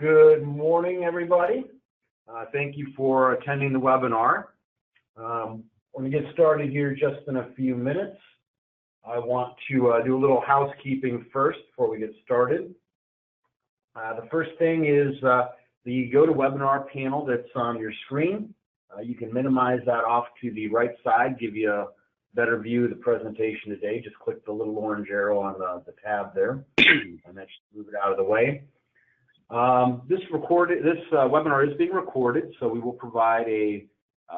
Good morning, everybody. Thank you for attending the webinar. We're going to get started here just in a few minutes. I want to do a little housekeeping first before we get started. The first thing is the GoToWebinar panel that's on your screen. You can minimize that off to the right side, give you a better view of the presentation today. Just click the little orange arrow on the tab there, and that should move it out of the way. This webinar is being recorded, so we will provide a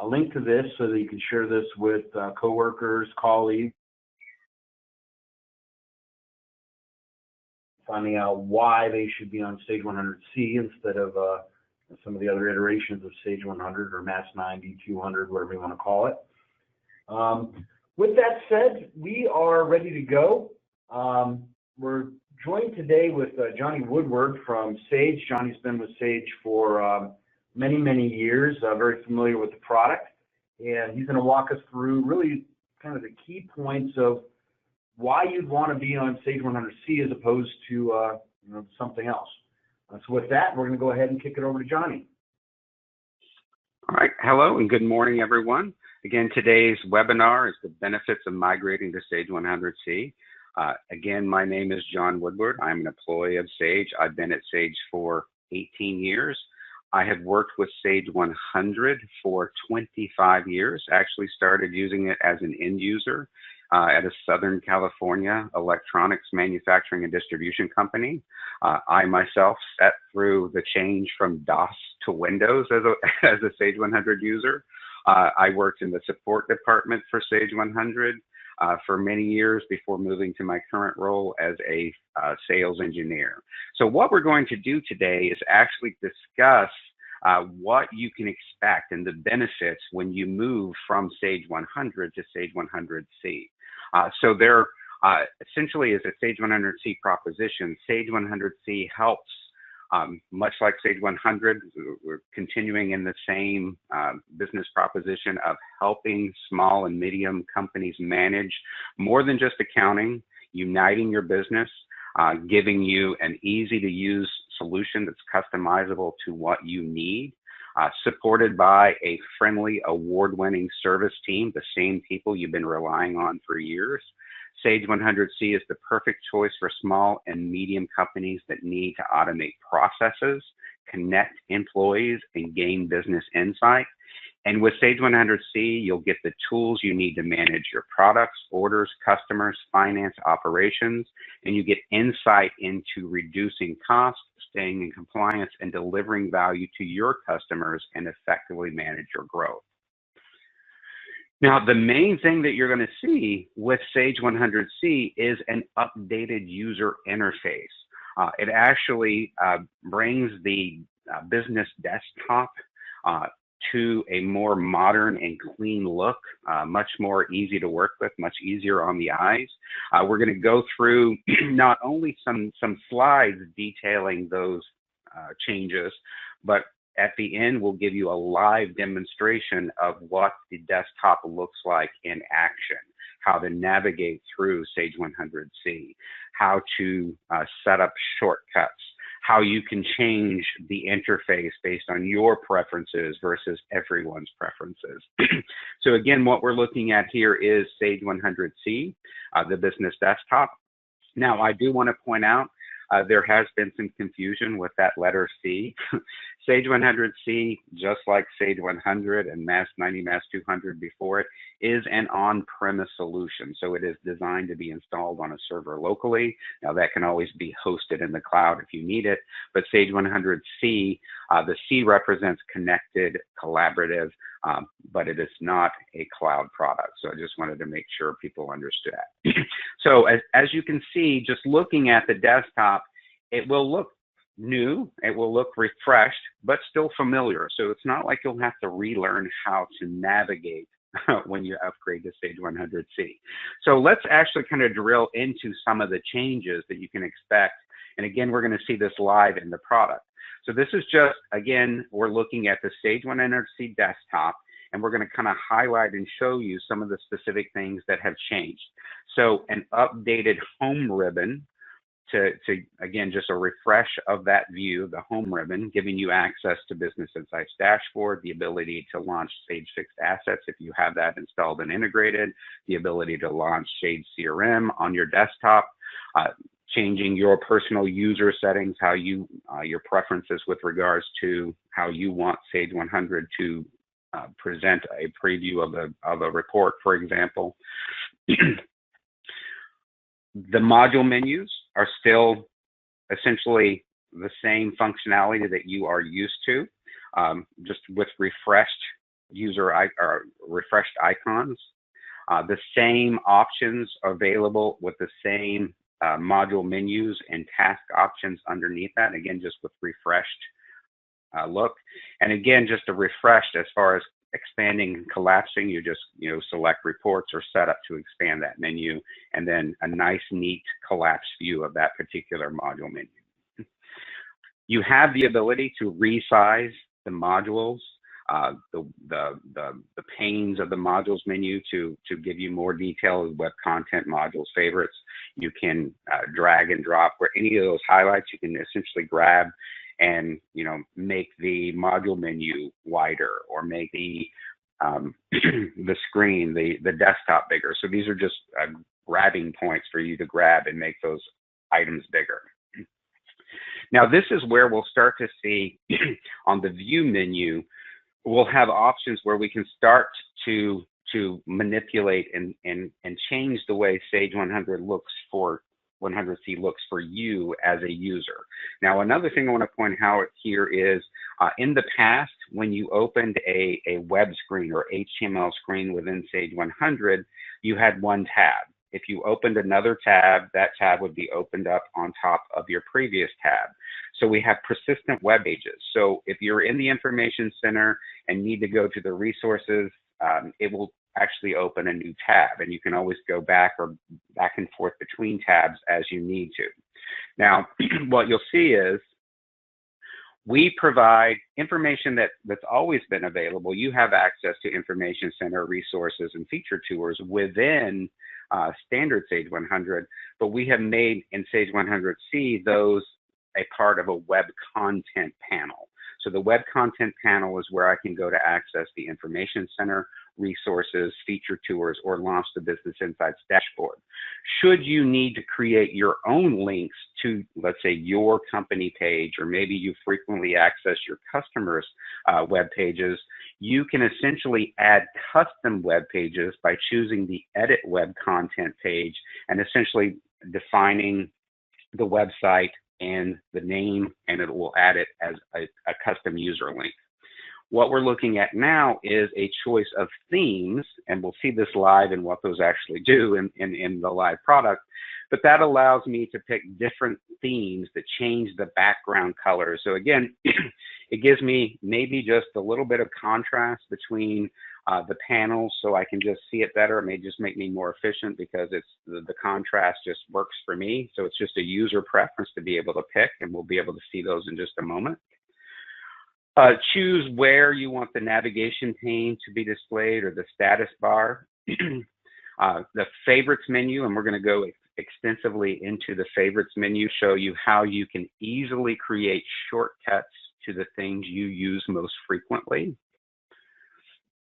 link to this so that you can share this with coworkers, colleagues, finding out why they should be on Sage100c instead of some of the other iterations of Sage100 or Mass 90, 200, whatever you want to call it. With that said, we are ready to go. We're joined today with Johnny Woodward from Sage. Johnny's been with Sage for many, many years, very familiar with the product, and he's going to walk us through really kind of the key points of why you'd want to be on Sage100c as opposed to something else. So with that, we're going to go ahead and kick it over to Johnny. All right. Hello and good morning, everyone. Again, today's webinar is the benefits of migrating to Sage100c. Again, my name is John Woodward. I'm an employee of Sage. I've been at Sage for 18 years. I have worked with Sage100 for 25 years. Actually started using it as an end user at a Southern California electronics manufacturing and distribution company. I myself sat through the change from DOS to Windows as a Sage100 user. I worked in the support department for Sage100 for many years before moving to my current role as a sales engineer. So what we're going to do today is actually discuss what you can expect and the benefits when you move from Sage100 to Sage100c. So there essentially is a Sage100c proposition. Sage100c helps, much like Sage100, we're continuing in the same business proposition of helping small and medium companies manage more than just accounting, uniting your business, giving you an easy to use solution that's customizable to what you need, supported by a friendly, award-winning service team, the same people you've been relying on for years. Sage100c is the perfect choice for small and medium companies that need to automate processes, connect employees, and gain business insight. And with Sage100c, you'll get the tools you need to manage your products, orders, customers, finance, operations, and you get insight into reducing costs, staying in compliance, and delivering value to your customers and effectively manage your growth. Now, the main thing that you're going to see with Sage100c is an updated user interface. It actually brings the business desktop to a more modern and clean look, much more easy to work with, much easier on the eyes. We're going to go through not only some slides detailing those changes, but at the end, we'll give you a live demonstration of what the desktop looks like in action, how to navigate through Sage100c, how to set up shortcuts, how you can change the interface based on your preferences versus everyone's preferences. So again, what we're looking at here is Sage100c, the business desktop. Now, I do want to point out there has been some confusion with that letter C. Sage100c, just like Sage100 and Mass 90, Mass 200 before it, is an on-premise solution. So it is designed to be installed on a server locally. Now that can always be hosted in the cloud if you need it, but Sage100c, the C represents connected, collaborative, but it is not a cloud product. So I just wanted to make sure people understood that. So as you can see, just looking at the desktop, it will look new, it will look refreshed, but still familiar. So it's not like you'll have to relearn how to navigate when you upgrade to Sage100c. So let's actually kind of drill into some of the changes that you can expect. And again, we're going to see this live in the product. So this is just, again, we're looking at the Sage100c desktop, and we're going to kind of highlight and show you some of the specific things that have changed. So an updated home ribbon again, just a refresh of that view, the home ribbon, giving you access to Business Insights dashboard, the ability to launch Sage Fixed Assets if you have that installed and integrated, the ability to launch Sage CRM on your desktop, changing your personal user settings, how you, your preferences with regards to how you want Sage100 to present a preview of a report, for example. The module menus are still essentially the same functionality that you are used to, just with refreshed refreshed icons. The same options available with the same module menus and task options underneath that, again, just with refreshed look. And again, just a refreshed as far as expanding and collapsing, you just select reports or setup to expand that menu, and then a nice, neat collapsed view of that particular module menu. You have the ability to resize the modules, the panes of the modules menu to give you more detail of web content modules favorites. You can drag and drop where any of those highlights you can essentially grab and make the module menu wider, or make the the screen, the desktop bigger. So these are just grabbing points for you to grab and make those items bigger. Now this is where we'll start to see on the view menu, we'll have options where we can start to manipulate and change the way Sage100 looks for 100C looks for you as a user. Now, another thing I want to point out here is in the past, when you opened a web screen or HTML screen within Sage100, you had one tab. If you opened another tab, that tab would be opened up on top of your previous tab. So we have persistent web pages. So if you're in the Information Center and need to go to the resources, it will actually open a new tab, and you can always go back and forth between tabs as you need to. Now, what you'll see is we provide information that's always been available. You have access to Information Center resources and feature tours within standard Sage100, but we have made in Sage100c those a part of a web content panel. So the web content panel is where I can go to access the Information Center resources, feature tours, or launch the Business Insights dashboard. Should you need to create your own links to, let's say, your company page, or maybe you frequently access your customers' web pages, you can essentially add custom web pages by choosing the Edit Web Content page and essentially defining the website and the name, and it will add it as a custom user link. What we're looking at now is a choice of themes, and we'll see this live and what those actually do in the live product, but that allows me to pick different themes that change the background color. So again, it gives me maybe just a little bit of contrast between the panels so I can just see it better. It may just make me more efficient because it's the contrast just works for me. So it's just a user preference to be able to pick, and we'll be able to see those in just a moment. Choose where you want the navigation pane to be displayed, or the status bar. The favorites menu, and we're going to go extensively into the favorites menu, show you how you can easily create shortcuts to the things you use most frequently.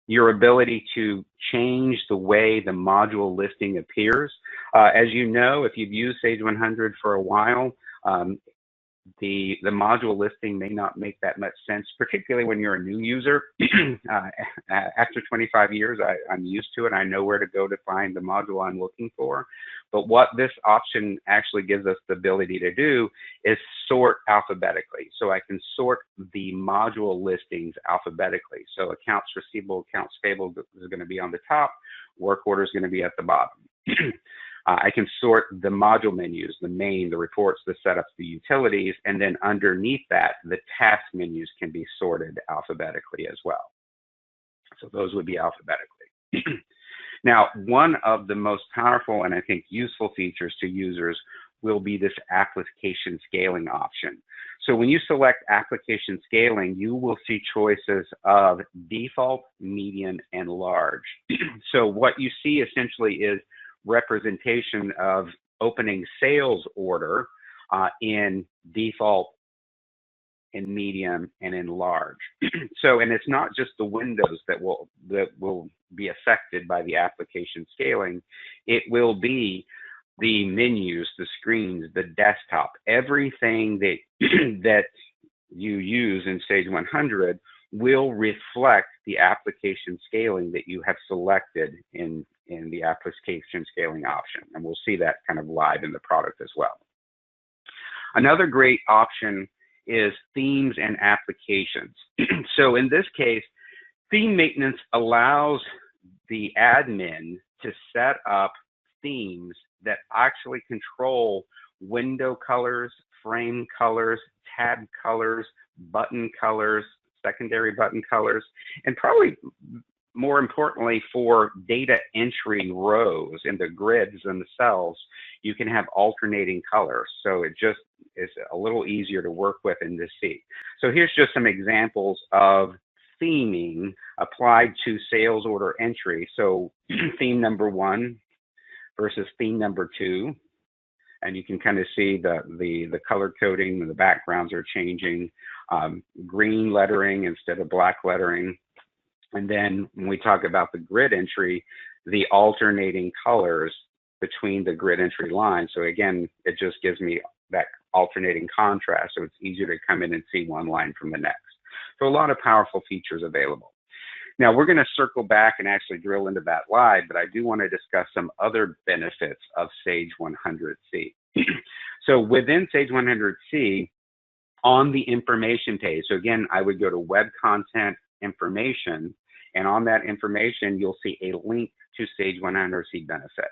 Your ability to change the way the module listing appears. As you know, if you've used Sage100 for a while, the module listing may not make that much sense, particularly when you're a new user. After 25 years, I'm used to it. I know where to go to find the module I'm looking for. But what this option actually gives us the ability to do is sort alphabetically. So I can sort the module listings alphabetically. So accounts receivable, accounts payable is going to be on the top. Work order is going to be at the bottom. I can sort the module menus, the main, the reports, the setups, the utilities, and then underneath that, the task menus can be sorted alphabetically as well. So those would be alphabetically. Now, one of the most powerful and I think useful features to users will be this application scaling option. So when you select application scaling, you will see choices of default, medium, and large. So what you see essentially is representation of opening sales order in default, in medium, and in large. So, and it's not just the windows that will be affected by the application scaling. It will be the menus, the screens, the desktop, everything that that you use in Sage 100 will reflect the application scaling that you have selected in the application scaling option. And we'll see that kind of live in the product as well. Another great option is themes and applications. So in this case, theme maintenance allows the admin to set up themes that actually control window colors, frame colors, tab colors, button colors, secondary button colors, and probably more importantly, for data entry rows in the grids themselves, you can have alternating colors. So it just is a little easier to work with and to see. So here's just some examples of theming applied to sales order entry. So theme number 1 versus theme number 2. And you can kind of see the color coding and the backgrounds are changing. Green lettering instead of black lettering. And then when we talk about the grid entry, the alternating colors between the grid entry lines. So again, it just gives me that alternating contrast. So it's easier to come in and see one line from the next. So a lot of powerful features available. Now we're going to circle back and actually drill into that live, but I do want to discuss some other benefits of Sage 100c. So within Sage 100c, on the information page, so again, I would go to web content information, and on that information, you'll see a link to Sage 100c Benefits.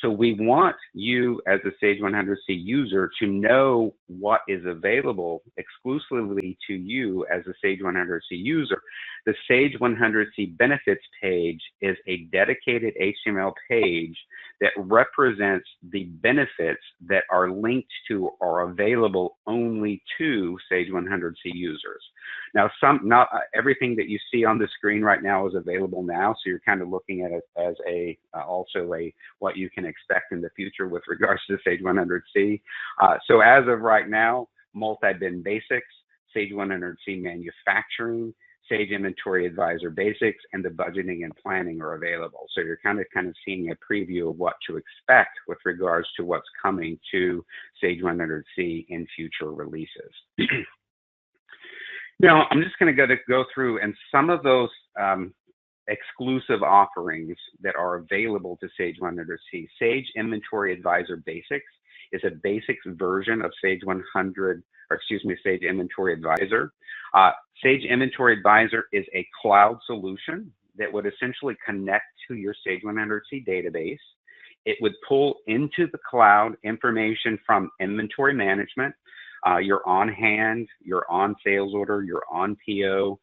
So we want you as a Sage 100c user to know what is available exclusively to you as a Sage 100c user. The Sage 100c Benefits page is a dedicated HTML page that represents the benefits that are linked to or available only to Sage 100c users. Now, not everything that you see on the screen right now is available now, so you're kind of looking at it as also what you can expect in the future with regards to Sage 100c. So as of right now, multi-bin basics, Sage 100c manufacturing, Sage Inventory Advisor Basics, and the budgeting and planning are available. So you're kind of seeing a preview of what to expect with regards to what's coming to Sage 100c in future releases. Now, I'm just going to go through and some of those exclusive offerings that are available to Sage 100c. Sage Inventory Advisor Basics is a basics version of Sage Sage Inventory Advisor. Sage Inventory Advisor is a cloud solution that would essentially connect to your Sage 100c database. It would pull into the cloud information from inventory management, your on hand, your on sales order, your on PO,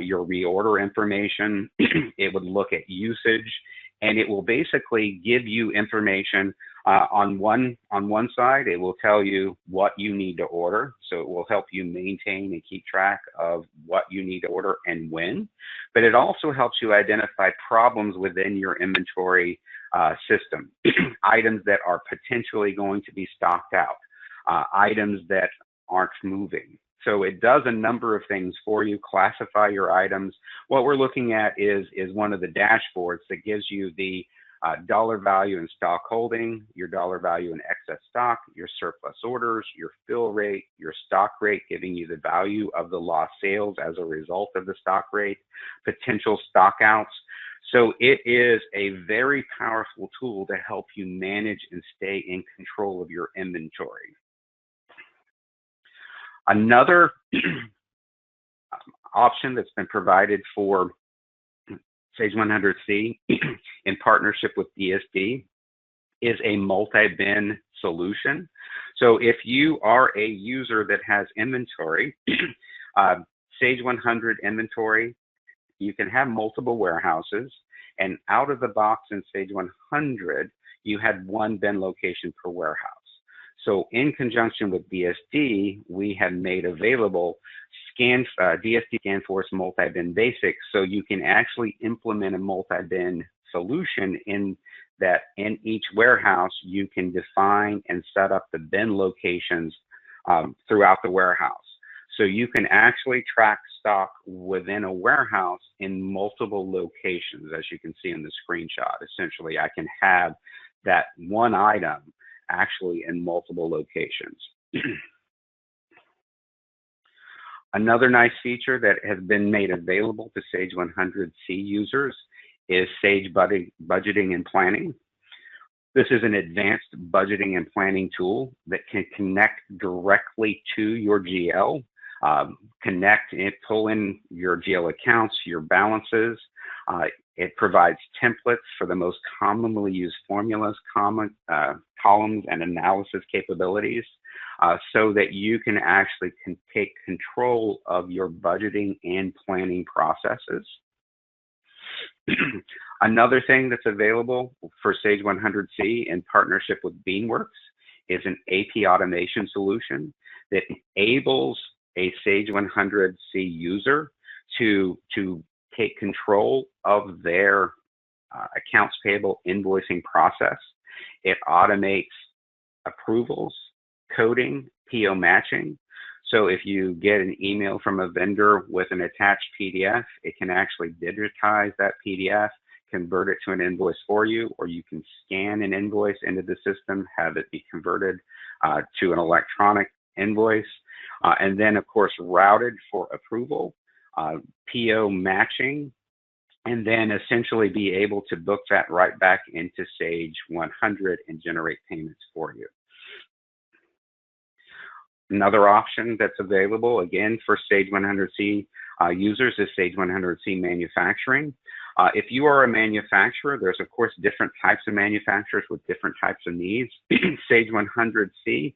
your reorder information. It would look at usage, and it will basically give you information on one side. It will tell you what you need to order, so it will help you maintain and keep track of what you need to order and when. But it also helps you identify problems within your inventory system, items that are potentially going to be stocked out, items that aren't moving. So it does a number of things for you, classify your items. What we're looking at is one of the dashboards that gives you the dollar value in stock holding, your dollar value in excess stock, your surplus orders, your fill rate, your stock rate, giving you the value of the lost sales as a result of the stock rate, potential stock outs. So it is a very powerful tool to help you manage and stay in control of your inventory. Another option that's been provided for Sage 100c in partnership with DSD is a multi-bin solution. So if you are a user that has inventory, Sage 100 inventory, you can have multiple warehouses, and out of the box in Sage 100, you had one bin location per warehouse. So in conjunction with DSD, we have made available DSD ScanForce multi-bin basics, so you can actually implement a multi-bin solution in that in each warehouse, you can define and set up the bin locations throughout the warehouse. So you can actually track stock within a warehouse in multiple locations, as you can see in the screenshot. Essentially, I can have that one item actually in multiple locations. Another nice feature that has been made available to Sage100c users is Sage Budgeting and Planning. This is an advanced budgeting and planning tool that can connect directly to your GL, connect and pull in your GL accounts, your balances. It provides templates for the most commonly used formulas, columns, and analysis capabilities, so that you can actually take control of your budgeting and planning processes. Another thing that's available for Sage100c in partnership with Beanworks is an AP automation solution that enables a Sage100c user to take control of their accounts payable invoicing process. It automates approvals, coding, PO matching. So if you get an email from a vendor with an attached PDF, it can actually digitize that PDF, convert it to an invoice for you, or you can scan an invoice into the system, have it be converted to an electronic invoice, and then of course routed for approval, PO matching, and then essentially be able to book that right back into Sage100 and generate payments for you. Another option that's available, again, for Sage100c users is Sage100c Manufacturing. If you are a manufacturer, there's, of course, different types of manufacturers with different types of needs. Sage100c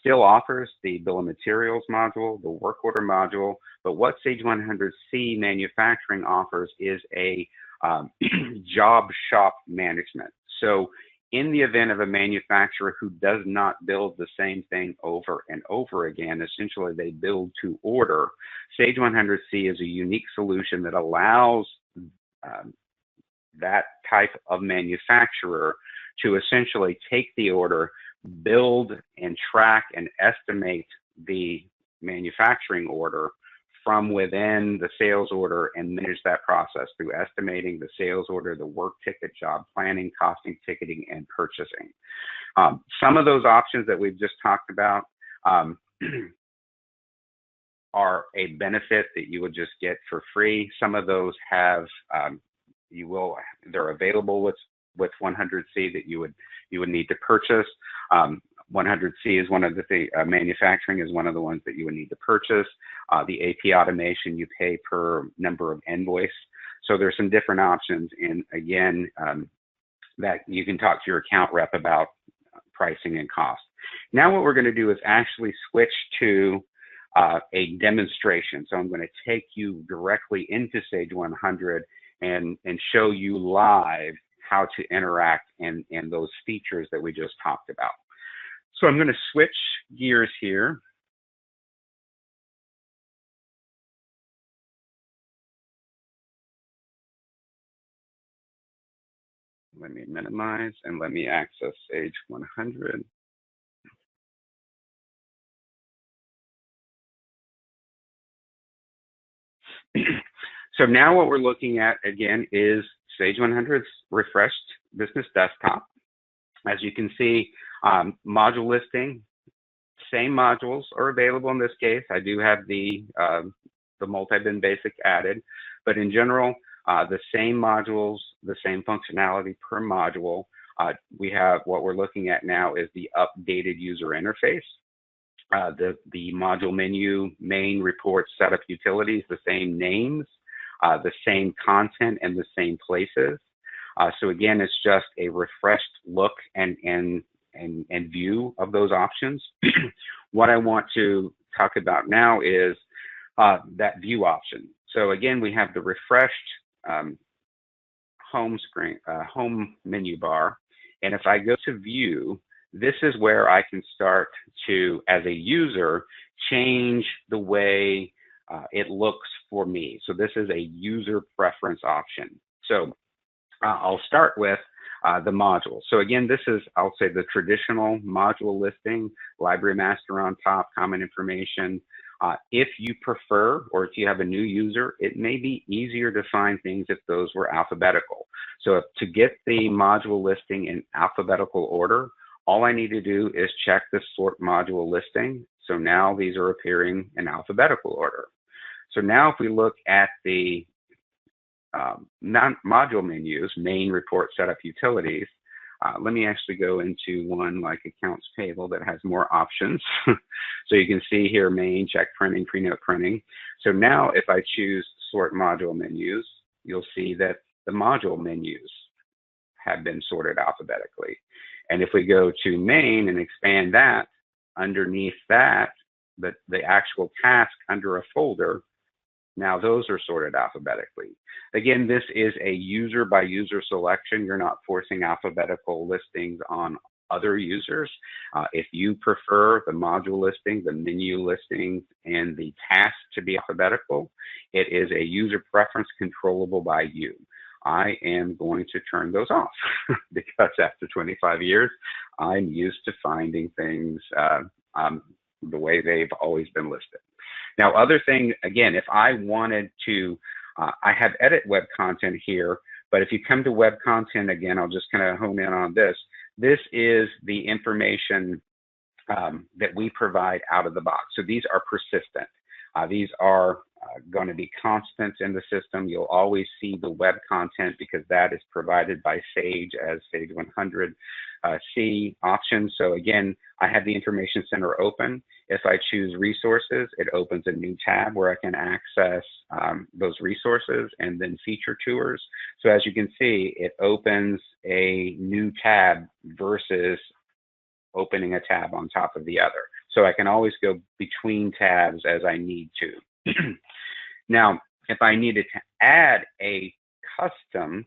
still offers the bill of materials module, the work order module, but what Sage100c Manufacturing offers is a job shop management. So in the event of a manufacturer who does not build the same thing over and over again, essentially they build to order, Sage100c is a unique solution that allows that type of manufacturer to essentially take the order, build and track and estimate the manufacturing order from within the sales order and manage that process through estimating the sales order, the work ticket, job planning, costing, ticketing, and purchasing. Some of those options that we've just talked about are a benefit that you would just get for free. Some of those have, they're available with 100c that you would need to purchase. 100c is one of the manufacturing is one of the ones that you would need to purchase. The AP automation, you pay per number of invoice. So there's some different options, and again, that you can talk to your account rep about pricing and cost. Now what we're going to do is actually switch to a demonstration. So I'm going to take you directly into Sage100 and show you live how to interact and those features that we just talked about. So I'm going to switch gears here. Let me minimize and let me access Sage100. So now what we're looking at again is Sage100's refreshed business desktop. As you can see, module listing, same modules are available in this case. I do have the multi-bin basic added, but in general, the same modules, the same functionality per module. We have what we're looking at now is the updated user interface. The module menu, main, reports, setup, utilities, the same names, the same content, and the same places. So again, it's just a refreshed look and view of those options. What I want to talk about now is that view option. So again, we have the refreshed home screen, home menu bar. And if I go to view, this is where I can start to, as a user, change the way it looks for me. So this is a user preference option. So I'll start with the module. So again, this is, I'll say, the traditional module listing, library master on top, common information. If you prefer, or if you have a new user, it may be easier to find things if those were alphabetical. So to get the module listing in alphabetical order, all I need to do is check the sort module listing. So now these are appearing in alphabetical order. So now if we look at the non-module menus, main, report, setup, utilities, let me actually go into one like accounts payable that has more options. So you can see here, main, check printing, pre-note printing. So now if I choose sort module menus, you'll see that the module menus have been sorted alphabetically. And if we go to main and expand that, underneath that, the actual task under a folder, now those are sorted alphabetically. Again, this is a user by user selection. You're not forcing alphabetical listings on other users. If you prefer the module listing, the menu listings, and the tasks to be alphabetical, it is a user preference controllable by you. I am going to turn those off because after 25 years, I'm used to finding things the way they've always been listed. Now, other thing, again, if I wanted to, I have edit web content here, but if you come to web content, again, I'll just kind of hone in on this. This is the information that we provide out of the box. So these are persistent. These are going to be constant in the system. You'll always see the web content because that is provided by Sage as Sage100c option. So again, I have the Information Center open. If I choose resources, it opens a new tab where I can access those resources and then feature tours. So as you can see, it opens a new tab versus opening a tab on top of the other. So I can always go between tabs as I need to. Now, if I needed to add a custom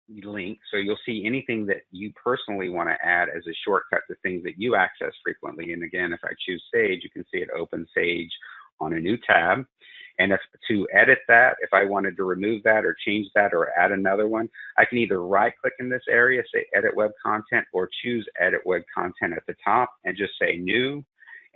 link, so you'll see anything that you personally want to add as a shortcut to things that you access frequently. And again, if I choose Sage, you can see it opens Sage on a new tab. And if to edit that, if I wanted to remove that or change that or add another one, I can either right click in this area, say edit web content, or choose edit web content at the top and just say new,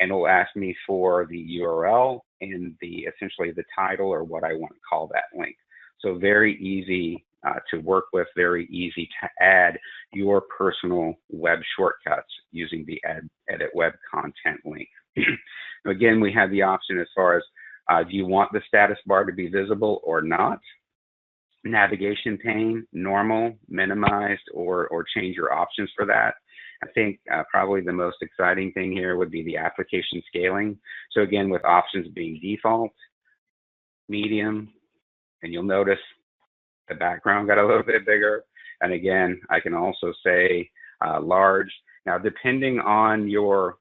and it'll ask me for the URL and the essentially the title or what I want to call that link. So very easy to work with, very easy to add your personal web shortcuts using the edit web content link. Again, we have the option as far as do you want the status bar to be visible or not? Navigation pane, normal, minimized, or change your options for that. I think probably the most exciting thing here would be the application scaling. So again, with options being default, medium, and you'll notice the background got a little bit bigger. And again, I can also say large. Now, depending on your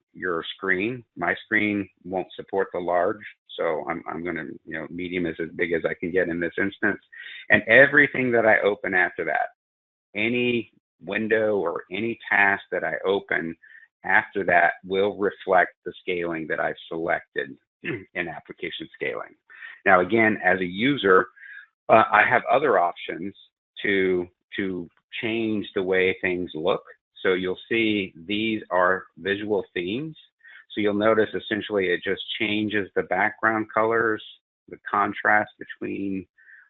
screen, my screen won't support the large. So I'm going to, medium is as big as I can get in this instance. And everything that I open after that, any window or any task that I open after that will reflect the scaling that I've selected in application scaling. Now, again, as a user, I have other options to change the way things look. So you'll see these are visual themes. So you'll notice essentially it just changes the background colors, the contrast between,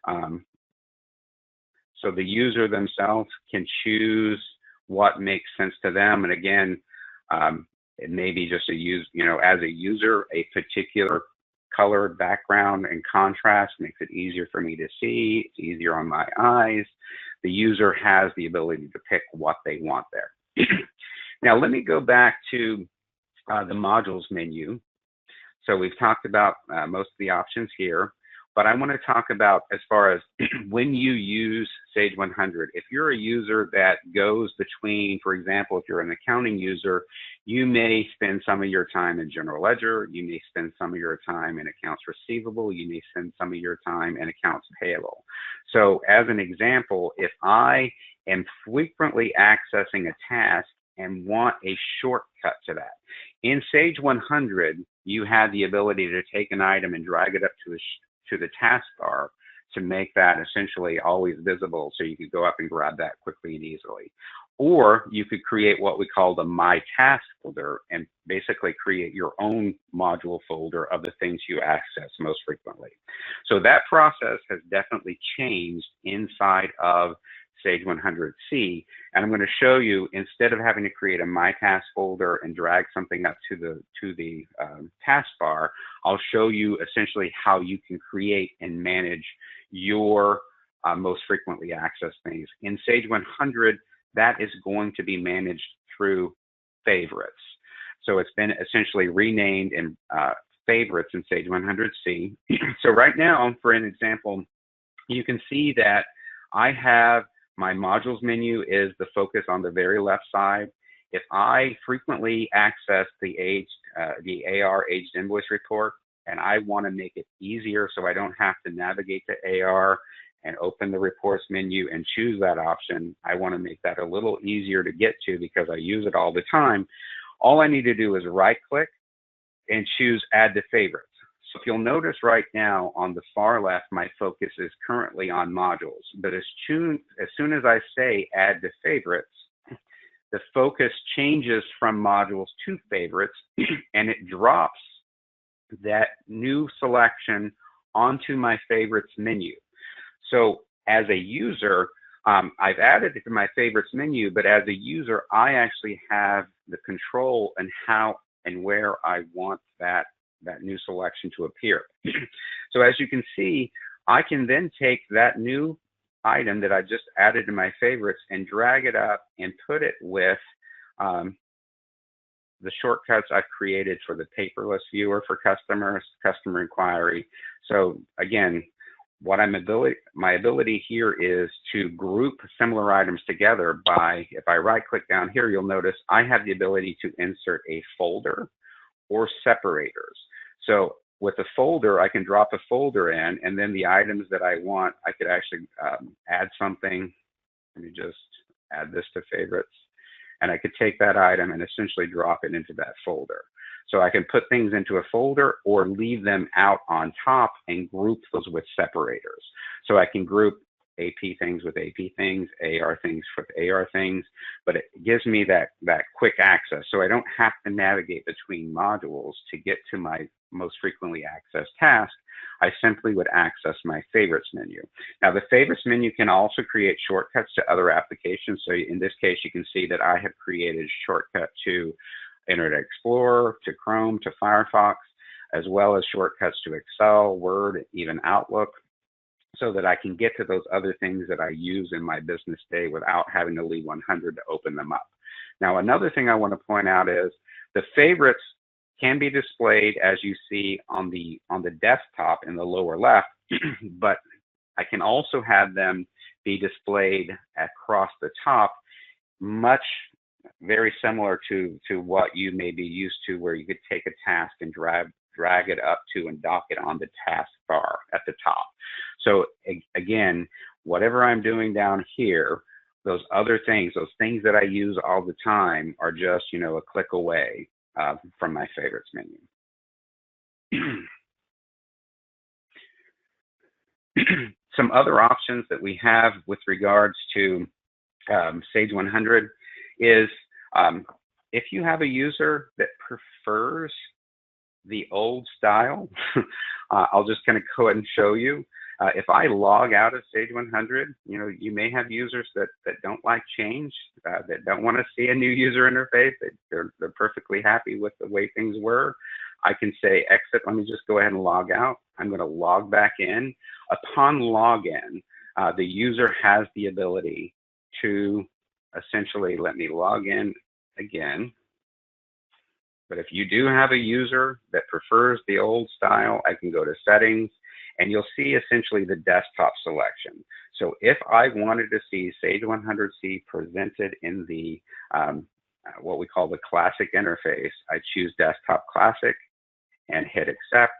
so the user themselves can choose what makes sense to them. And again, it may be just as a user, a particular color background and contrast makes it easier for me to see. It's easier on my eyes. The user has the ability to pick what they want there. Now, let me go back to the modules menu. So we've talked about most of the options here, but I want to talk about as far as when you use Sage100. If you're a user that goes between, for example, if you're an accounting user, you may spend some of your time in general ledger, you may spend some of your time in accounts receivable, you may spend some of your time in accounts payable. So as an example, if I am frequently accessing a task and want a shortcut to that, in Sage100, you have the ability to take an item and drag it up to the taskbar to make that essentially always visible so you could go up and grab that quickly and easily. Or you could create what we call the My Task folder and basically create your own module folder of the things you access most frequently. So that process has definitely changed inside of Sage100c, and I'm going to show you, instead of having to create a My Task folder and drag something up to the taskbar, I'll show you essentially how you can create and manage your most frequently accessed things. In Sage100, that is going to be managed through favorites. So it's been essentially renamed in favorites in Sage100c. So right now, for an example, you can see that I have my modules menu is the focus on the very left side. If I frequently access the AR aged invoice report, and I want to make it easier so I don't have to navigate to AR and open the reports menu and choose that option, I want to make that a little easier to get to because I use it all the time. All I need to do is right click and choose add to favorites. So if you'll notice right now on the far left, my focus is currently on modules, but as soon as I say add to favorites, the focus changes from modules to favorites and it drops that new selection onto my favorites menu. So as a user, I've added it to my favorites menu, but as a user, I actually have the control and how and where I want that new selection to appear. So as you can see, I can then take that new item that I just added to my favorites and drag it up and put it with the shortcuts I've created for the paperless viewer for customers, customer inquiry. So again, my ability here is to group similar items together by, if I right click down here, you'll notice I have the ability to insert a folder or separators. So with a folder, I can drop a folder in, and then the items that I want, I could actually add something. Let me just add this to favorites. And I could take that item and essentially drop it into that folder. So I can put things into a folder or leave them out on top and group those with separators. So I can group AP things with AP things, AR things with AR things, but it gives me that quick access. So I don't have to navigate between modules to get to my most frequently accessed task. I simply would access my favorites menu. Now the favorites menu can also create shortcuts to other applications. So in this case, you can see that I have created a shortcut to Internet Explorer, to Chrome, to Firefox, as well as shortcuts to Excel, Word, even Outlook, so that I can get to those other things that I use in my business day without having to leave 100 to open them up. Now, another thing I want to point out is the favorites can be displayed as you see on the desktop in the lower left, but I can also have them be displayed across the top, very similar to what you may be used to, where you could take a task and drag it up to and dock it on the task bar at the top. So again, whatever I'm doing down here, those other things, those things that I use all the time are just, a click away from my favorites menu. Some other options that we have with regards to Sage100 is if you have a user that prefers the old style, I'll just kind of go ahead and show you. If I log out of Sage100, you may have users that don't like change, that don't want to see a new user interface. They're perfectly happy with the way things were. I can say exit. Let me just go ahead and log out. I'm going to log back in. Upon login, the user has the ability to essentially let me log in again. But if you do have a user that prefers the old style, I can go to settings and you'll see essentially the desktop selection. So if I wanted to see Sage100c presented in the what we call the classic interface, I choose desktop classic and hit accept,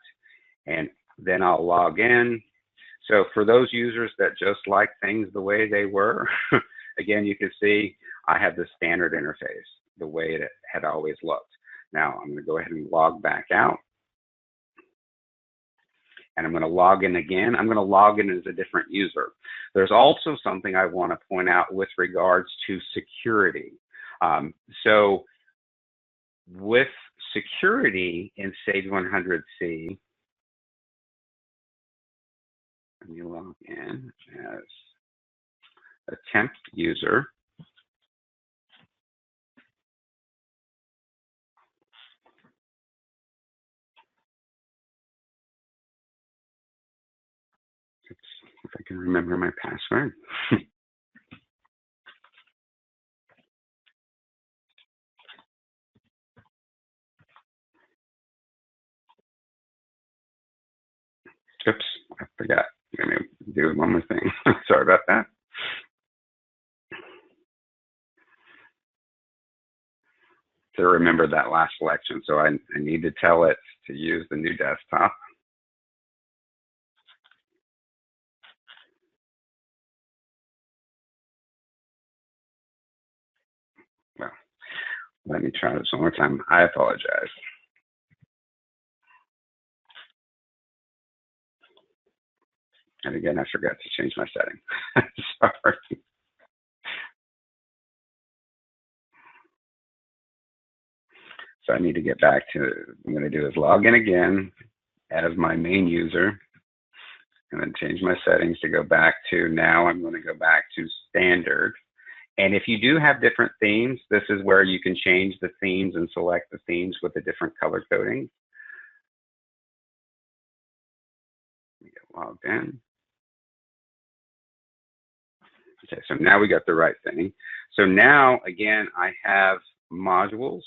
and then I'll log in. So for those users that just like things the way they were, again, you can see I have the standard interface, the way it had always looked. Now I'm going to go ahead and log back out. and I'm going to log in again, I'm going to log in as a different user. There's also something I want to point out with regards to security. So with security in Sage100c, let me log in as a temp user. If I can remember my password. Oops, I forgot. Let me do one more thing. Sorry about that. To remember that last selection, so I need to tell it to use the new desktop. Well, let me try this one more time. I apologize. And again, I forgot to change my setting. Sorry. So I need to get back to, what I'm going to do is log in again as my main user, and then change my settings to go back to, now I'm going to go back to standard. And if you do have different themes, this is where you can change the themes and select the themes with the different color coding. Get logged in. Okay, so now we got the right thing. So now, again, I have modules,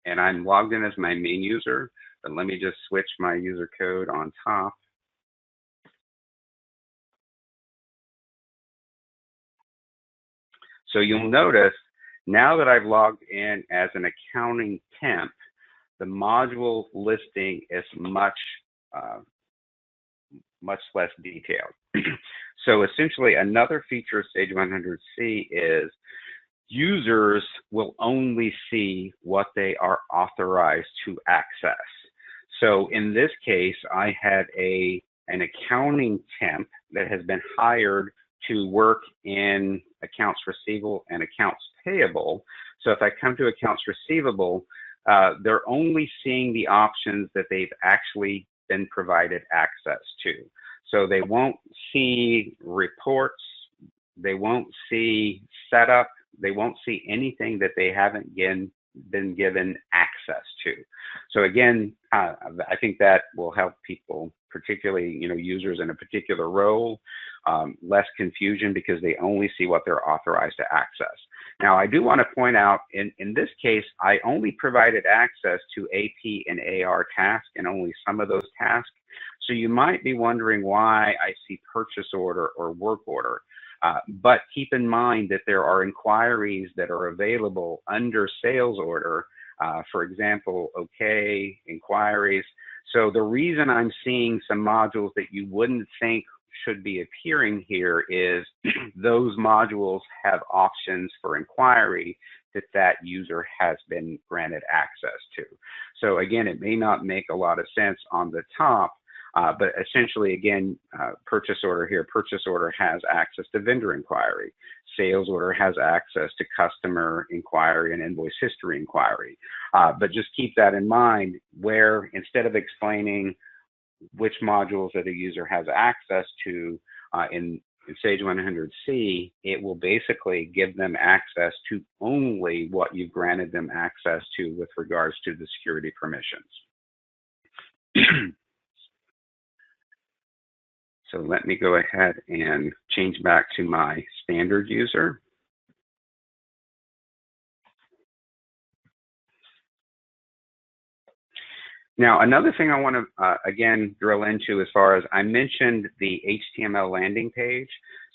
and I'm logged in as my main user, but let me just switch my user code on top. So you'll notice now that I've logged in as an accounting temp, the module listing is much less detailed. So essentially, another feature of Sage100c is users will only see what they are authorized to access. So in this case, I had an accounting temp that has been hired to work in accounts receivable and accounts payable. So if I come to accounts receivable, they're only seeing the options that they've actually been provided access to. So they won't see reports, they won't see setup, they won't see anything that they haven't been given access to. So again, I think that will help people, particularly users in a particular role, less confusion because they only see what they're authorized to access. Now, I do want to point out, in this case, I only provided access to AP and AR tasks and only some of those tasks. So you might be wondering why I see purchase order or work order. But keep in mind that there are inquiries that are available under sales order. For example, OK, inquiries. So the reason I'm seeing some modules that you wouldn't think should be appearing here is those modules have options for inquiry that user has been granted access to. So again, it may not make a lot of sense on the top, but essentially, again, purchase order here, purchase order has access to vendor inquiry. Sales order has access to customer inquiry and invoice history inquiry. But just keep that in mind, where instead of explaining which modules that a user has access to in Sage100c, it will basically give them access to only what you've granted them access to with regards to the security permissions. So let me go ahead and change back to my standard user. Now, another thing I want to, again, drill into as far as I mentioned the HTML landing page.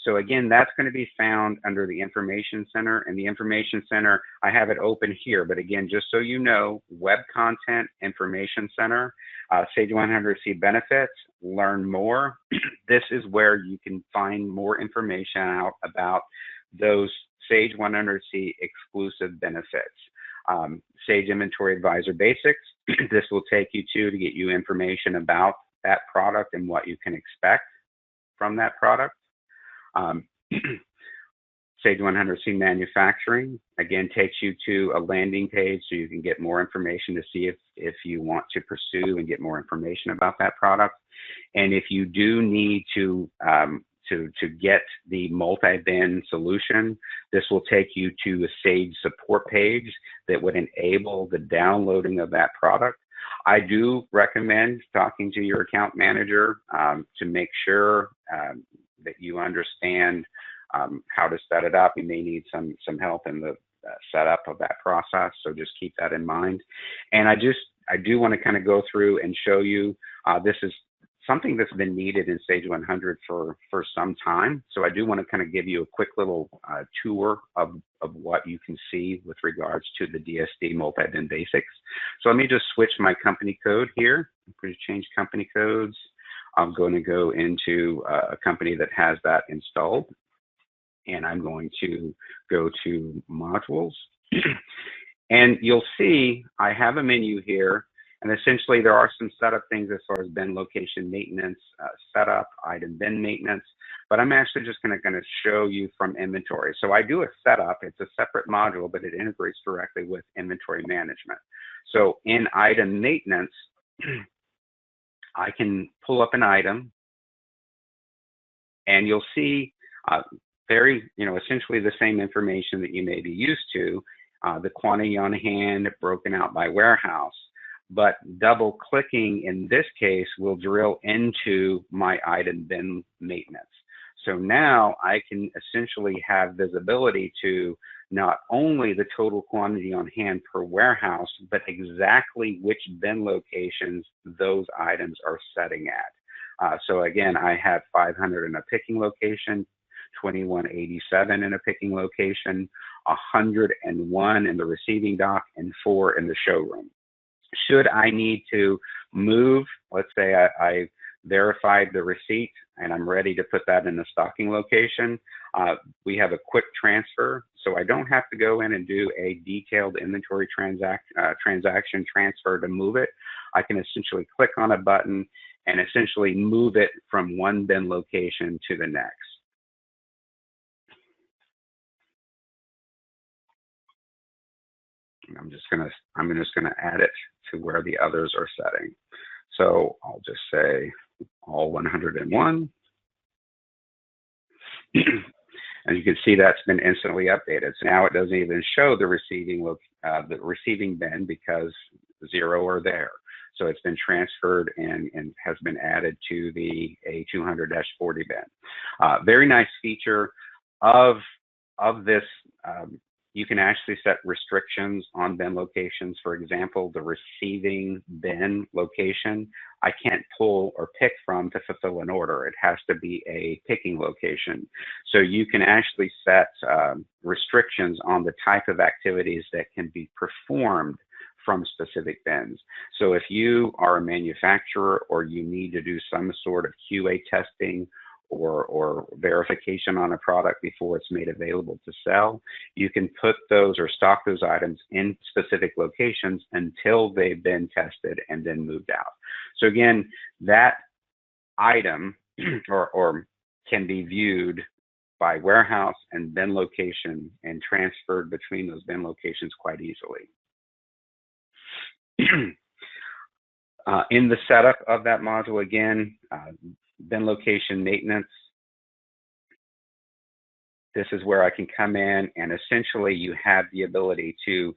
So again, that's going to be found under the Information Center. And the Information Center, I have it open here. But again, just so you know, Web Content Information Center, Sage100c Benefits, learn more. This is where you can find more information out about those Sage100c exclusive benefits. Sage Inventory Advisor Basics, this will take you to get you information about that product and what you can expect from that product. Sage100c Manufacturing, again, takes you to a landing page so you can get more information to see if you want to pursue and get more information about that product. And if you do need to get the multi-bin solution, this will take you to a Sage support page that would enable the downloading of that product. I do recommend talking to your account manager to make sure that you understand how to set it up. You may need some help in the setup of that process, so just keep that in mind. And I do want to kind of go through and show you, this is something that's been needed in Sage 100 for some time. So I do want to kind of give you a quick little tour of what you can see with regards to the DSD multi-bin basics. So let me just switch my company code here. I'm going to change company codes. I'm going to go into a company that has that installed. And I'm going to go to modules. And you'll see I have a menu here. And essentially, there are some setup things as far as bin location maintenance, setup, item bin maintenance. But I'm actually just going to show you from inventory. So I do a setup. It's a separate module, but it integrates directly with inventory management. So in item maintenance, I can pull up an item. And you'll see essentially the same information that you may be used to, the quantity on hand broken out by warehouse. But double clicking in this case will drill into my item bin maintenance. So now I can essentially have visibility to not only the total quantity on hand per warehouse, but exactly which bin locations those items are setting at. So again, I have 500 in a picking location, 2187 in a picking location, 101 in the receiving dock, and 4 in the showroom. Should I need to move, let's say I verified the receipt and I'm ready to put that in a stocking location, we have a quick transfer. So I don't have to go in and do a detailed inventory transaction transfer to move it. I can essentially click on a button and essentially move it from one bin location to the next. I'm just gonna add it to where the others are setting. So I'll just say all 101. And you can see that's been instantly updated. So now it doesn't even show the receiving bin because 0 are there. So it's been transferred and has been added to the A200-40 bin. Very nice feature of this. You can actually set restrictions on bin locations. For example, the receiving bin location, I can't pull or pick from to fulfill an order. It has to be a picking location. So you can actually set restrictions on the type of activities that can be performed from specific bins. So if you are a manufacturer or you need to do some sort of QA testing or verification on a product before it's made available to sell, you can put those or stock those items in specific locations until they've been tested and then moved out. So again, that item or can be viewed by warehouse and bin location and transferred between those bin locations quite easily. In the setup of that module, again, bin location maintenance, this is where I can come in and essentially you have the ability to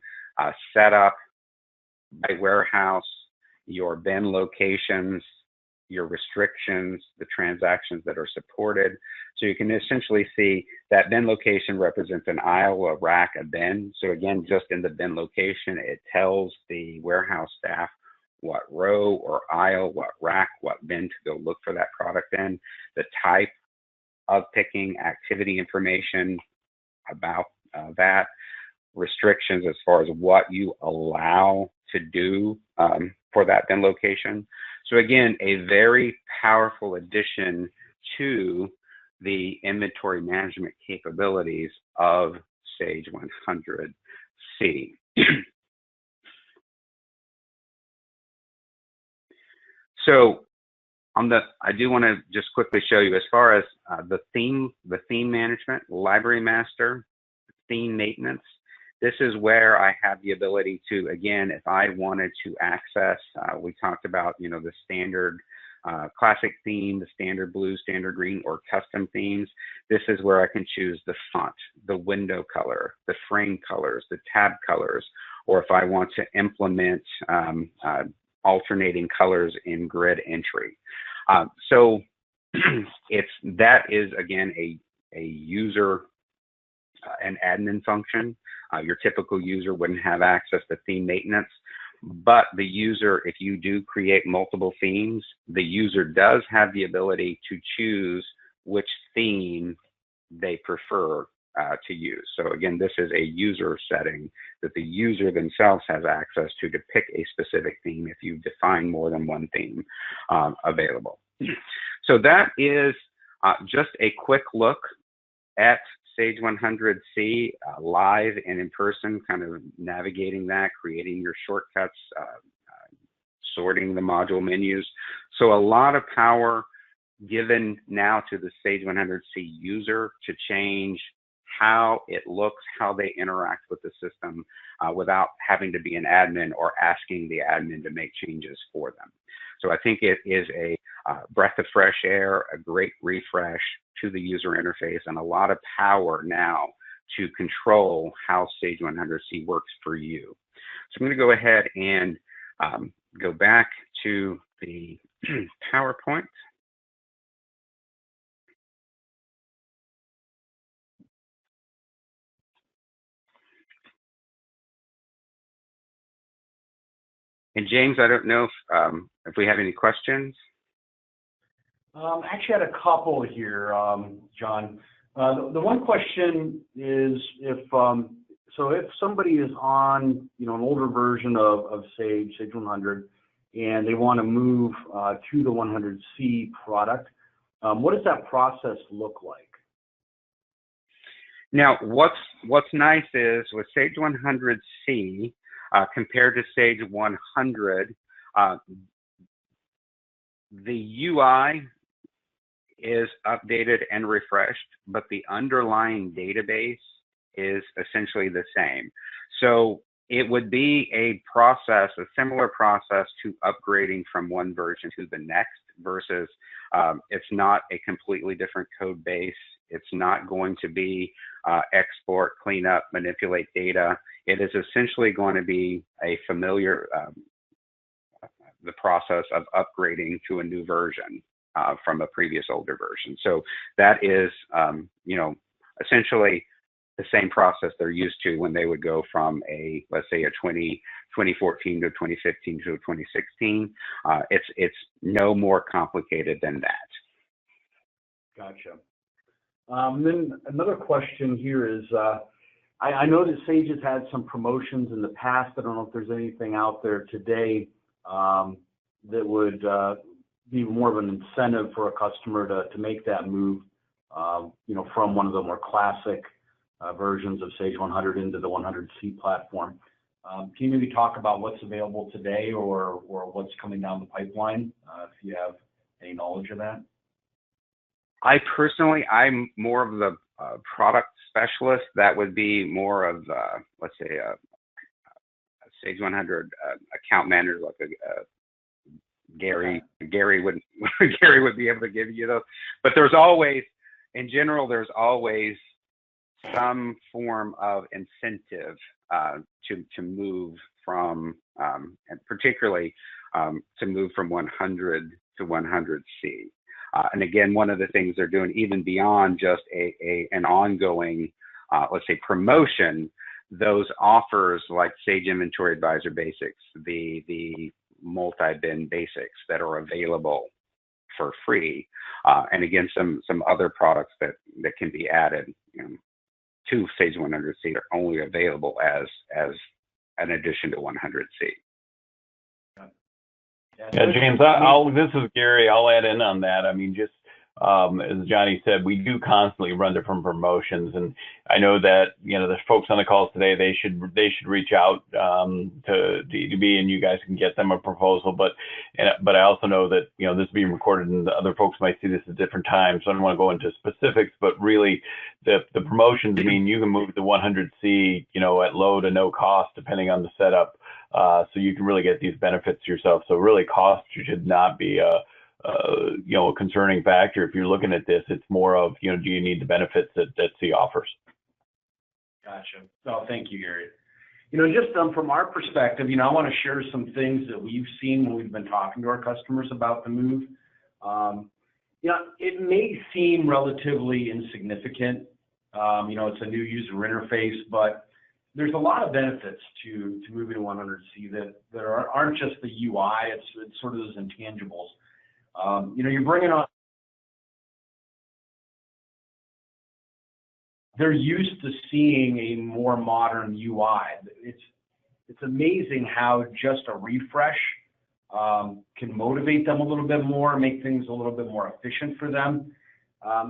set up by warehouse your bin locations, your restrictions, the transactions that are supported. So you can essentially see that bin location represents an aisle, a rack, a bin. So again, just in the bin location, it tells the warehouse staff what row or aisle, what rack, what bin to go look for that product in, the type of picking, activity information about that, restrictions as far as what you allow to do for that bin location. So again, a very powerful addition to the inventory management capabilities of Sage100c. So I do want to just quickly show you as far as the theme management, library master, theme maintenance. This is where I have the ability to, again, if I wanted to access, we talked about, you know, the standard classic theme, the standard blue, standard green, or custom themes. This is where I can choose the font, the window color, the frame colors, the tab colors, or if I want to implement alternating colors in grid entry. So that is, again, a user, an admin function. Your typical user wouldn't have access to theme maintenance, but the user, if you do create multiple themes, the user does have the ability to choose which theme they prefer to use. So again, this is a user setting that the user themselves has access to pick a specific theme if you define more than one theme available. So that is just a quick look at Sage100c live and in person, kind of navigating that, creating your shortcuts, sorting the module menus. So a lot of power given now to the Sage100c user to change how it looks, how they interact with the system without having to be an admin or asking the admin to make changes for them. So I think it is a breath of fresh air, a great refresh to the user interface, and a lot of power now to control how Sage100c works for you. So I'm going to go ahead and go back to the PowerPoint. And James, I don't know if we have any questions. Actually, I had a couple here, John. The one question is if somebody is on, you know, an older version of Sage 100, and they want to move to the 100c product, what does that process look like? Now, what's nice is with Sage100c compared to Sage 100, the UI is updated and refreshed, but the underlying database is essentially the same. So it would be a process, a similar process to upgrading from one version to the next versus it's not a completely different code base. It's not going to be export, clean up, manipulate data. It is essentially going to be a familiar, the process of upgrading to a new version from a previous older version. So that is, you know, essentially the same process they're used to when they would go from a, let's say, a 2014 to 2015 to 2016. It's no more complicated than that. Gotcha. Then another question here is, I know that Sage has had some promotions in the past. I don't know if there's anything out there today that would be more of an incentive for a customer to make that move, you know, from one of the more classic versions of Sage 100 into the 100c platform. Can you maybe talk about what's available today or what's coming down the pipeline, if you have any knowledge of that? I personally, I'm more of the product specialist. That would be more of, let's say, a Sage 100 account manager, like Gary. Gary would Gary would be able to give you those. But there's always, in general, there's always some form of incentive to move from, and particularly to move from 100 to 100c. And again, one of the things they're doing, even beyond just an ongoing, let's say, promotion, those offers like Sage Inventory Advisor Basics, the multi-bin basics that are available for free, and again, some other products that can be added, you know, to Sage 100c are only available as an addition to 100c. Yeah, James, this is Gary. I'll add in on that. I mean, just as Johnny said, we do constantly run different promotions, and I know that there's folks on the calls today. They should reach out to DB, and you guys can get them a proposal. But I also know that this is being recorded, and the other folks might see this at different times. So I don't want to go into specifics, but really, the promotions mean you can move the 100C at low to no cost, depending on the setup. So you can really get these benefits yourself. So really, cost should not be a concerning factor. If you're looking at this, it's more of, do you need the benefits that C offers? Gotcha. Oh, thank you, Gary. Just from our perspective, I want to share some things that we've seen when we've been talking to our customers about the move. It may seem relatively insignificant. It's a new user interface, but there's a lot of benefits to moving to 100C that aren't just the UI. It's sort of those intangibles. You're bringing on. They're used to seeing a more modern UI. It's amazing how just a refresh can motivate them a little bit more, make things a little bit more efficient for them.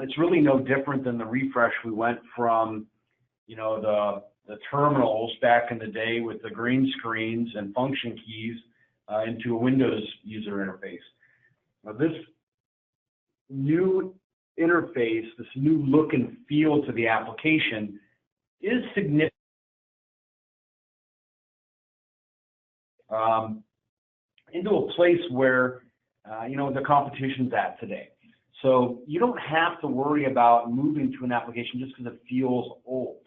It's really no different than the refresh we went from, the terminals back in the day with the green screens and function keys into a Windows user interface. Now, this new interface, this new look and feel to the application is significant into a place where, the competition's at today. So you don't have to worry about moving to an application just because it feels old.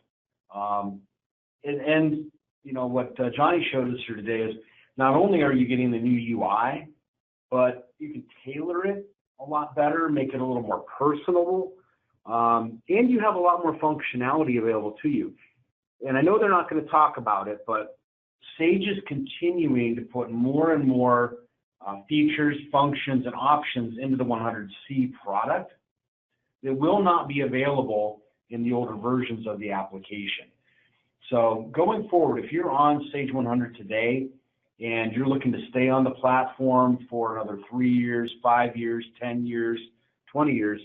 What Johnny showed us here today is not only are you getting the new UI, but you can tailor it a lot better, make it a little more personable, and you have a lot more functionality available to you. And I know they're not going to talk about it, but Sage is continuing to put more and more features, functions, and options into the 100C product that will not be available in the older versions of the application. So going forward, if you're on Sage 100 today and you're looking to stay on the platform for another 3 years, 5 years, 10 years, 20 years,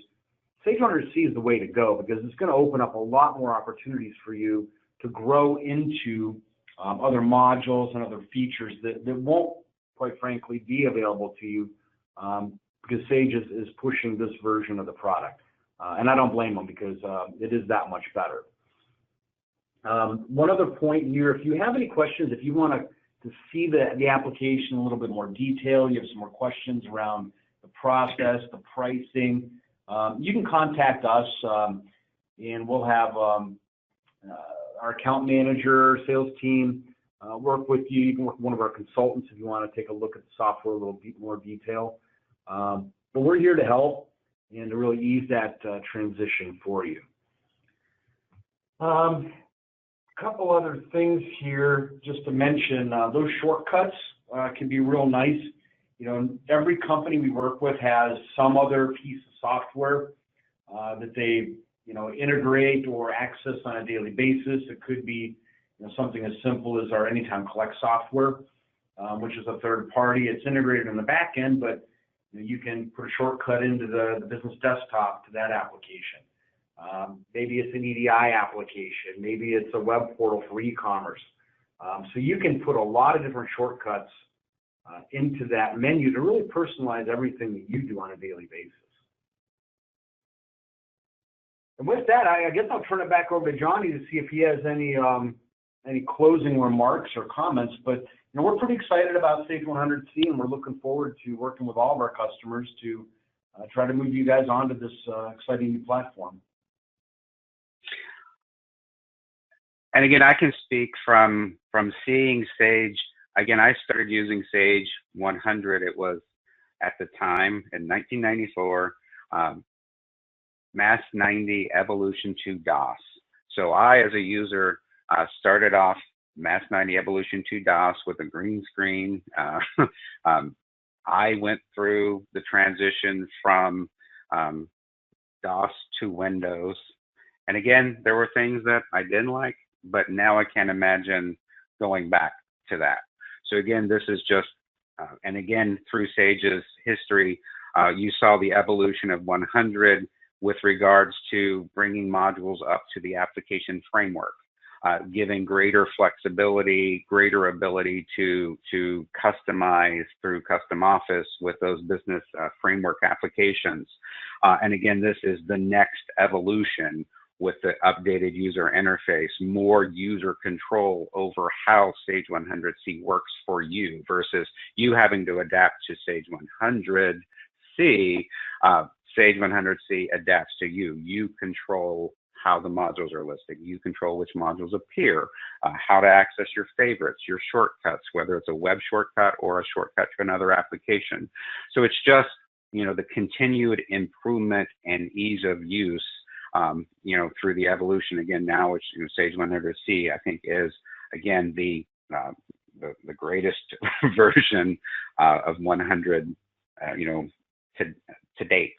Sage 100C is the way to go because it's going to open up a lot more opportunities for you to grow into other modules and other features that won't, quite frankly, be available to you because Sage is pushing this version of the product. And I don't blame them because it is that much better. One other point here, if you have any questions, if you want to see the application in a little bit more detail, you have some more questions around the process, the pricing, you can contact us and we'll have our account manager, sales team work with you. You can work with one of our consultants if you want to take a look at the software a little bit more detail. But we're here to help and to really ease that transition for you. A couple other things here just to mention. Those shortcuts can be real nice. Every company we work with has some other piece of software that they integrate or access on a daily basis. It could be something as simple as our Anytime Collect software, which is a third party. It's integrated in the back end, but you can put a shortcut into the business desktop to that application. Maybe it's an EDI application. Maybe it's a web portal for e-commerce. So you can put a lot of different shortcuts into that menu to really personalize everything that you do on a daily basis. And with that, I guess I'll turn it back over to Johnny to see if he has any closing remarks or comments. But we're pretty excited about Sage 100C, and we're looking forward to working with all of our customers to try to move you guys onto this exciting new platform. And again, I can speak from seeing Sage. Again, I started using Sage 100. It was at the time in 1994. Mass 90 Evolution 2 DOS. So I, as a user, started off Mass 90 Evolution 2 DOS with a green screen. I went through the transition from DOS to Windows. And again, there were things that I didn't like, but now I can't imagine going back to that. So again, this is just, and again, through Sage's history, You saw the evolution of 100 with regards to bringing modules up to the application framework, giving greater flexibility, greater ability to customize through custom office with those business framework applications. And again, this is the next evolution with the updated user interface, more user control over how Sage100c works for you versus you having to adapt to Sage100c. Sage100c adapts to you. You control how the modules are listed. You control which modules appear, how to access your favorites, your shortcuts, whether it's a web shortcut or a shortcut to another application. So it's just, you know, the continued improvement and ease of use, you know, through the evolution. Again, now it's, you know, Sage100c, I think, is again the greatest version of 100, you know, to date.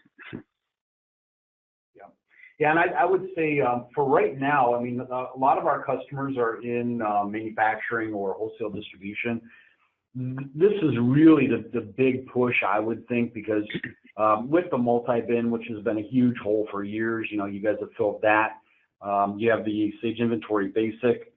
Yeah, and I would say for right now, I mean, a lot of our customers are in manufacturing or wholesale distribution. This is really the big push, I would think, because with the multi-bin, which has been a huge hole for years, you know, you guys have filled that. You have the Sage Inventory Basic,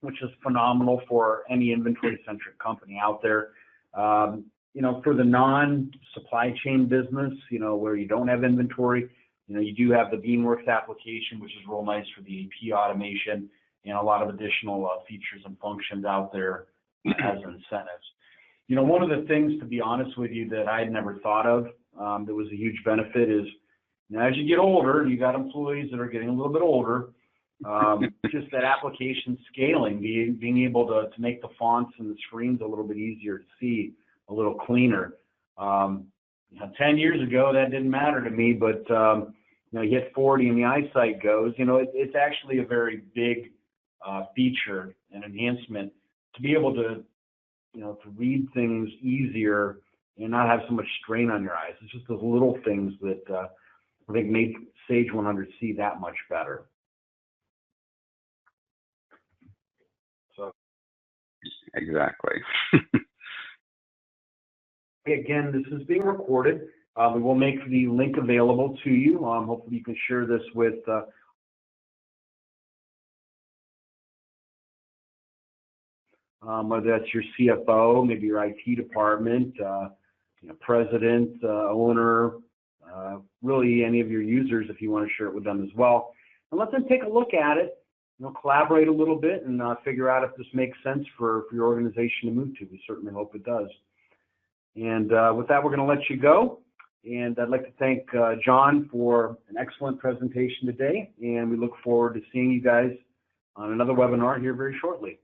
which is phenomenal for any inventory-centric company out there. You know, for the non-supply chain business, you know, where you don't have inventory, you know, you do have the Beanworks application, which is real nice for the AP automation and a lot of additional features and functions out there as incentives. You know, one of the things, to be honest with you, that I had never thought of that was a huge benefit is, you know, as you get older, you got employees that are getting a little bit older, just that application scaling, being able to make the fonts and the screens a little bit easier to see, a little cleaner. You know, 10 years ago, that didn't matter to me, but you know, you hit 40 and the eyesight goes, you know, it's actually a very big feature and enhancement to be able to, you know, to read things easier and not have so much strain on your eyes. It's just those little things that I think make Sage100c that much better. So Exactly. again, this is being recorded. We will make the link available to you. Hopefully you can share this with whether that's your CFO, maybe your IT department, you know, president, owner, really any of your users if you want to share it with them as well. And let them take a look at it, you know, collaborate a little bit and figure out if this makes sense for your organization to move to. We certainly hope it does. And with that, we're going to let you go. And I'd like to thank John for an excellent presentation today. And we look forward to seeing you guys on another webinar here very shortly.